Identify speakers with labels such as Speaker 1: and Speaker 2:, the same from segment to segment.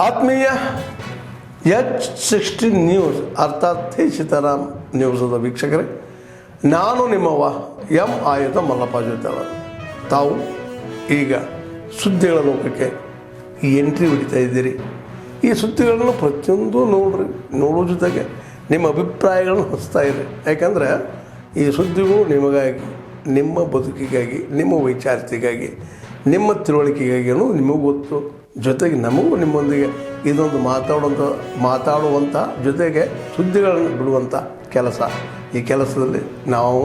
Speaker 1: ಆತ್ಮೀಯ H16 news ಅರ್ಥಾತ್ ಸೀತಾರಾಮ್ ನ್ಯೂಸದ ವೀಕ್ಷಕರೇ, ನಾನು ನಿಮ್ಮವ ಎಂ ಆಯುಧ ಮಲ್ಲಪ್ಪ ಜೊತೆವ. ತಾವು ಈಗ ಸುದ್ದಿಗಳ ಲೋಕಕ್ಕೆ ಎಂಟ್ರಿ ಹೊಡಿತಾ ಇದ್ದೀರಿ. ಈ ಸುದ್ದಿಗಳನ್ನು ಪ್ರತಿಯೊಂದು ನೋಡೋ ಜೊತೆಗೆ ನಿಮ್ಮ ಅಭಿಪ್ರಾಯಗಳನ್ನು ಹಚ್ತಾ ಇರಿ. ಯಾಕಂದರೆ ಈ ಸುದ್ದಿಗಳು ನಿಮಗಾಗಿ, ನಿಮ್ಮ ಬದುಕಿಗಾಗಿ, ನಿಮ್ಮ ವೈಚಾರಿಕೆಗಾಗಿ, ನಿಮ್ಮ ತಿಳುವಳಿಕೆಗಾಗಿಯೂ ನಿಮಗೂ ಗೊತ್ತು. ಜೊತೆಗೆ ನಮಗೂ ನಿಮ್ಮೊಂದಿಗೆ ಇದೊಂದು ಮಾತಾಡುವಂಥ ಜೊತೆಗೆ ಸುದ್ದಿಗಳನ್ನು ಬಿಡುವಂಥ ಕೆಲಸ. ಈ ಕೆಲಸದಲ್ಲಿ ನಾವು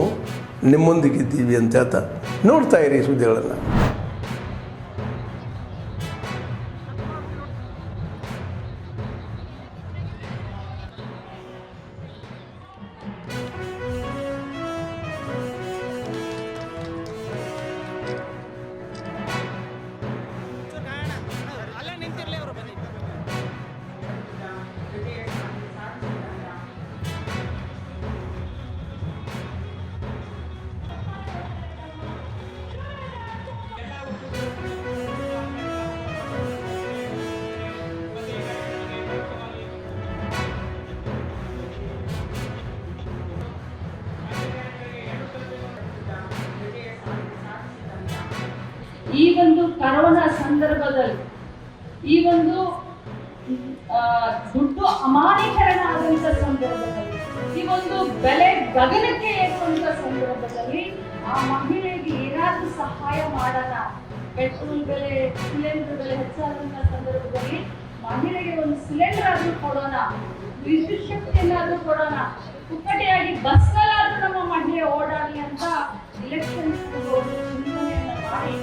Speaker 1: ನಿಮ್ಮೊಂದಿಗಿದ್ದೀವಿ ಅಂತ ಹೇಳ್ತಾ ನೋಡ್ತಾ ಇರಿ ಈ ಸುದ್ದಿಗಳನ್ನು.
Speaker 2: ಈ ಒಂದು ಕರೋನಾ ಸಂದರ್ಭದಲ್ಲಿ ಈ ಒಂದು ದುಡ್ಡು ಅಮಾನ್ಯೀಕರಣ ಆದಂತ ಸಂದರ್ಭದಲ್ಲಿ, ಈ ಒಂದು ಬೆಲೆ ಗಗನಕ್ಕೆ ಏರುವಂತ ಸಂದರ್ಭದಲ್ಲಿ ಆ ಮಹಿಳೆಗೆ ಏನಾದ್ರೂ ಸಹಾಯ ಮಾಡೋಣ. ಪೆಟ್ರೋಲ್ ಬೆಲೆ, ಸಿಲಿಂಡರ್ ಬೆಲೆ ಹೆಚ್ಚಾದಂತ ಸಂದರ್ಭದಲ್ಲಿ ಮಹಿಳೆಗೆ ಒಂದು ಸಿಲಿಂಡರ್ ಆದ್ರೂ ಕೊಡೋಣ, ವಿದ್ಯುತ್ ಶಕ್ತಿಯನ್ನಾದ್ರೂ ಕೊಡೋಣ, ಪುಕ್ಕಟೆಯಾಗಿ ಬಸ್ನಲ್ಲಾದ್ರೂ ನಮ್ಮ ಮಹಿಳೆ ಓಡಾಡಲಿ ಅಂತ ಇಲೆಕ್ಷನ್ ಚಿಂತನೆಯನ್ನ ಮಾಡಿ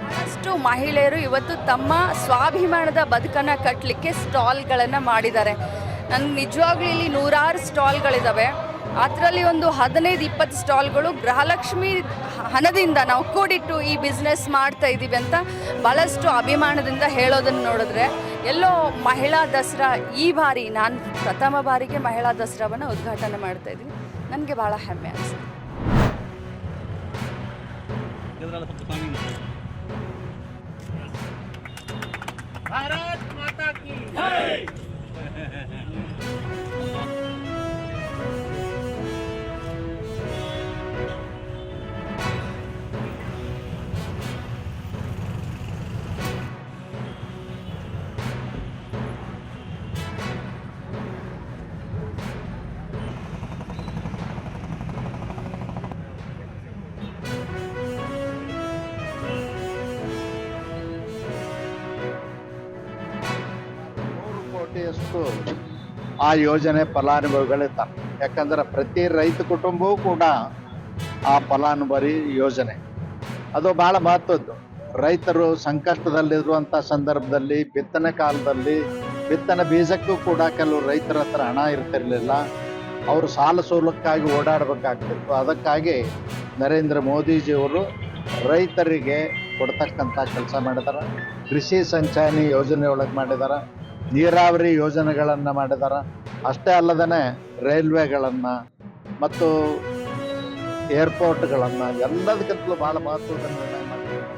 Speaker 3: ಬಹಳಷ್ಟು ಮಹಿಳೆಯರು ಇವತ್ತು ತಮ್ಮ ಸ್ವಾಭಿಮಾನದ ಬದುಕನ್ನು ಕಟ್ಟಲಿಕ್ಕೆ ಸ್ಟಾಲ್ಗಳನ್ನು ಮಾಡಿದ್ದಾರೆ. ನನಗೆ ನಿಜವಾಗ್ಲೂ ಇಲ್ಲಿ ನೂರಾರು ಸ್ಟಾಲ್ಗಳಿದ್ದಾವೆ. ಅದರಲ್ಲಿ ಒಂದು 15-20 ಸ್ಟಾಲ್ಗಳು ಗೃಹಲಕ್ಷ್ಮಿ ಹಣದಿಂದ ನಾವು ಕೂಡಿಟ್ಟು ಈ ಬಿಸ್ನೆಸ್ ಮಾಡ್ತಾ ಇದ್ದೀವಿ ಅಂತ ಭಾಳಷ್ಟು ಅಭಿಮಾನದಿಂದ ಹೇಳೋದನ್ನು ನೋಡಿದ್ರೆ, ಎಲ್ಲೋ ಮಹಿಳಾ ದಸರಾ ಈ ಬಾರಿ ನಾನು ಪ್ರಥಮ ಬಾರಿಗೆ ಮಹಿಳಾ ದಸರಾವನ್ನು ಉದ್ಘಾಟನೆ ಮಾಡ್ತಾ ಇದ್ದೀನಿ. ನನಗೆ ಭಾಳ ಹೆಮ್ಮೆ ಅನಿಸುತ್ತೆ.
Speaker 4: भारत माता की जय।
Speaker 5: ಕೋಟಿಯಷ್ಟು ಆ ಯೋಜನೆ ಫಲಾನುಭವಿಗಳಿರ್ತಾರೆ. ಯಾಕಂದ್ರೆ ಪ್ರತಿ ರೈತ ಕುಟುಂಬವೂ ಕೂಡ ಆ ಫಲಾನುಭವಿ ಯೋಜನೆ ಅದು ಬಹಳ ಮಹತ್ವದ್ದು. ರೈತರು ಸಂಕಷ್ಟದಲ್ಲಿರುವಂಥ ಸಂದರ್ಭದಲ್ಲಿ, ಬಿತ್ತನೆ ಕಾಲದಲ್ಲಿ ಬಿತ್ತನೆ ಬೀಜಕ್ಕೂ ಕೂಡ ಕೆಲವು ರೈತರ ಹತ್ರ ಹಣ ಇರ್ತಿರ್ಲಿಲ್ಲ. ಅವರು ಸಾಲ ಸೋಲಕ್ಕಾಗಿ ಓಡಾಡಬೇಕಾಗ್ತಿತ್ತು. ಅದಕ್ಕಾಗಿ ನರೇಂದ್ರ ಮೋದಿಜಿಯವರು ರೈತರಿಗೆ ಕೊಡ್ತಕ್ಕಂಥ ಕೆಲಸ ಮಾಡಿದ್ದಾರೆ. ಕೃಷಿ ಸಂಚಾನಿ ಯೋಜನೆ ಒಳಗೆ ಮಾಡಿದ್ದಾರೆ, ನೀರಾವರಿ ಯೋಜನೆಗಳನ್ನು ಮಾಡಿದ್ದಾರೆ. ಅಷ್ಟೇ ಅಲ್ಲದೇ ರೈಲ್ವೆಗಳನ್ನು ಮತ್ತು ಏರ್ಪೋರ್ಟ್ಗಳನ್ನು ಎಲ್ಲದಕ್ಕಿಂತಲೂ ಭಾಳ ಮಹತ್ವದ ನಿರ್ಣಯ ಮಾಡಿದ್ದಾರೆ.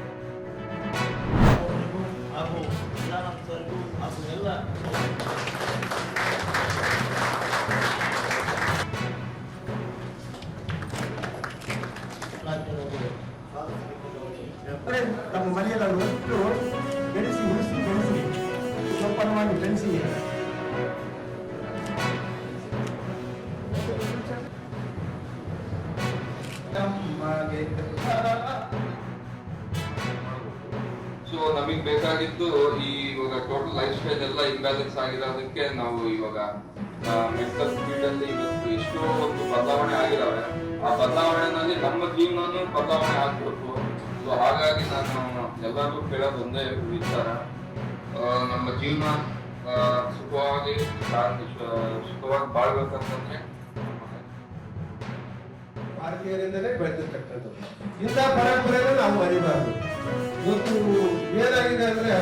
Speaker 6: ನಮ್ಮ ಮನೆಯಲ್ಲಿ ಒಟ್ಟು ಬೆಳೆಸಿ ಸೊಪ್ಪನ್ನು ಬೆಳೆಸಿ
Speaker 7: ಸೊ ನಮಗೆ ಬೇಕಾಗಿದ್ದು ಇವಾಗ ಟೋಟಲ್ ಲೈಫ್ ಸ್ಟೈಲ್ ಎಲ್ಲ ಇಂಬ್ಯಾಲೆನ್ಸ್ ಆಗಿರೋದಕ್ಕೆ ನಾವು ಇವಾಗ ಮೆಂಟಲ್ ಸ್ಪೀಡ್ ಅಲ್ಲಿ ಇವತ್ತು ಎಷ್ಟೋ ಒಂದು ಬದಲಾವಣೆ ಆಗಿದಾವೆ. ಆ ಬದಲಾವಣೆನಲ್ಲಿ ನಮ್ಮ ಜೀವನನೂ ಬದಲಾವಣೆ ಆಗ್ಬೇಕು. ಸೊ ಹಾಗಾಗಿ ನಾನು ಎಲ್ಲರಿಗೂ ಕೇಳೋದು ಒಂದೇ ವಿಚಾರ, ನಮ್ಮ ಜೀವನ ಸುಖವಾಗಿ ಬಾಳ್ಬೇಕಂತಂದ್ರೆ
Speaker 6: ಭಾರತೀಯರಿಂದಲೇ ಬೆಳೆದಿರ್ತಕ್ಕಂಥದ್ದು. ಇಂಥ ಪರಂಪರೆಯನ್ನು ನಾವು ಮರಿಬಾರ್ದು. ಇವತ್ತು ಏನಾಗಿದೆ ಅಂದ್ರೆ,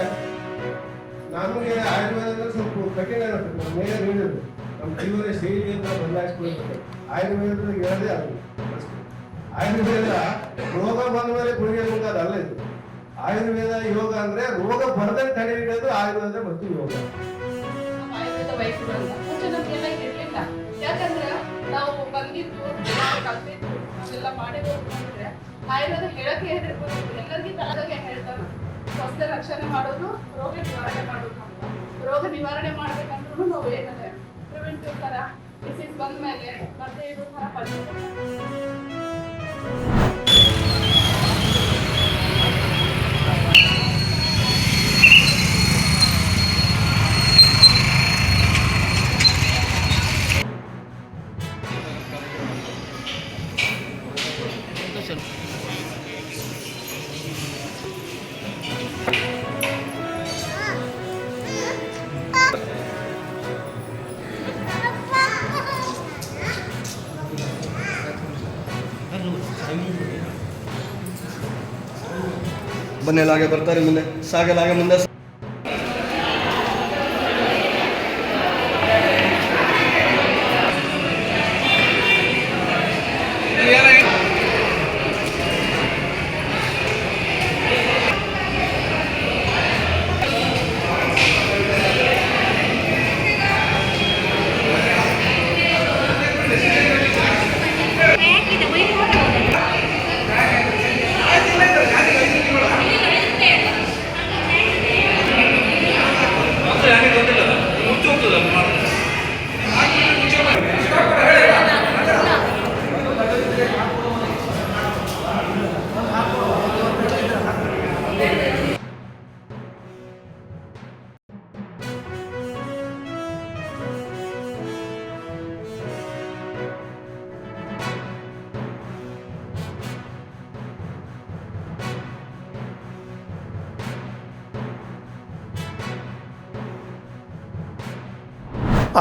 Speaker 6: ನಮಗೆ ಆಯುರ್ವೇದ ಅಂದ್ರೆ ಸ್ವಲ್ಪ ಕಠಿಣ ನಮ್ಮ ಮೇಲೆ ನೀಡಿದ್ರು, ನಮ್ಮ ಜೀವನ ಶೈಲಿ ಅಂತ ಬದಲಾಯಿಸ್ಕೊಳ್ಬೇಕು. ಆಯುರ್ವೇದದಾಗ ಹೇಳದೆ ಅದು ಆಯುರ್ವೇದ ರೋಗ ಬಂದ ಮೇಲೆ ಗುಳಿಗೆ ನುಂಗೋದಲ್ಲ ಇದು. ಆಯುರ್ವೇದ ಯೋಗ ಅಂದ್ರೆ ರೋಗ ಬರದಂತೆ ತಡೆ ಹಿಡಿಯೋದು ಆಯುರ್ವೇದ ಮತ್ತು ಯೋಗ.
Speaker 8: ನಮ್ಮ ಆಯುರ್ವೇದ ವೈದ್ಯರು ಅಂತ ಮುಂಚೆ ನಮ್ಗೆಲ್ಲ ಇರ್ಲಿಲ್ಲ. ಯಾಕಂದ್ರೆ ನಾವು ಬಂದಿದ್ದು ಕಲ್ತಿದ್ದು ಅದೆಲ್ಲ ಮಾಡಿರೋದು ನೋಡಿದ್ರೆ ಆಯುರ್ವೇದ ಹೇಳಕ್ಕೆ ಹೆದರ್ಬೋದು. ಎಲ್ಲರಿಗೂ ತಲೆಗೆ ಹೇಳ್ತಾನೆ ಸ್ವಸ್ಥ ರಕ್ಷಣೆ ಮಾಡೋದು, ರೋಗ ನಿವಾರಣೆ ಮಾಡೋದು ಅಂತ. ರೋಗ ನಿವಾರಣೆ ಮಾಡ್ಬೇಕಂದ್ರೂ ನಾವು ಏನಂದ್ರೆ ಪ್ರಿವೆಂಟಿವ್ ತರ ಡಿಸೀಸ್ ಬಂದ್ಮೇಲೆ ಮತ್ತೆ ಇದು ತರ ಪರಿಸ್ಥಿತಿ.
Speaker 9: ಬನ್ನೆಲಾಗೆ ಬರ್ತಾರೆ ಮುಂದೆ ಸಾಗಲಾಗೆ ಮುಂದೆ.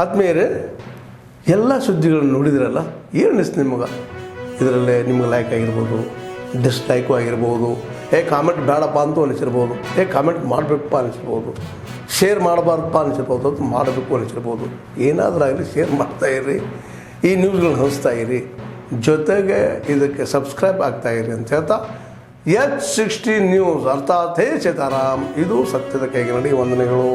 Speaker 1: ಆತ್ಮೀಯರೇ, ಎಲ್ಲ ಸುದ್ದಿಗಳನ್ನು ನೋಡಿದ್ರಲ್ಲ, ಏನು ಅನಿಸ್ತು ನಿಮಗೆ? ಇದರಲ್ಲೇ ನಿಮ್ಗೆ ಲೈಕ್ ಆಗಿರ್ಬೋದು, ಡಿಸ್ಲೈಕು ಆಗಿರ್ಬೋದು, ಕಾಮೆಂಟ್ ಬೇಡಪ್ಪ ಅಂತೂ ಅನಿಸಿರ್ಬೋದು, ಕಾಮೆಂಟ್ ಮಾಡಬೇಕಪ್ಪ ಅನಿಸಿರ್ಬೋದು, ಶೇರ್ ಮಾಡಬಾರ್ದಪ್ಪ ಅನಿಸಿರ್ಬೋದು, ಅದು ಮಾಡಬೇಕು ಅನಿಸಿರ್ಬೋದು. ಏನಾದರೂ ಆಗಲಿ ಶೇರ್ ಮಾಡ್ತಾಯಿರಿ, ಈ ನ್ಯೂಸ್ಗಳನ್ನ ಹಂಚ್ತಾ ಇರಿ, ಜೊತೆಗೆ ಇದಕ್ಕೆ ಸಬ್ಸ್ಕ್ರೈಬ್ ಆಗ್ತಾಯಿರಿ ಅಂತ ಹೇಳ್ತಾ H16 ನ್ಯೂಸ್ ಅರ್ಥಾತ್ ಹೇ ಸೀತಾರಾಮ್, ಇದು ಸತ್ಯದ ಕೈಗೆ ನಡಿ. ವಂದನೆಗಳು.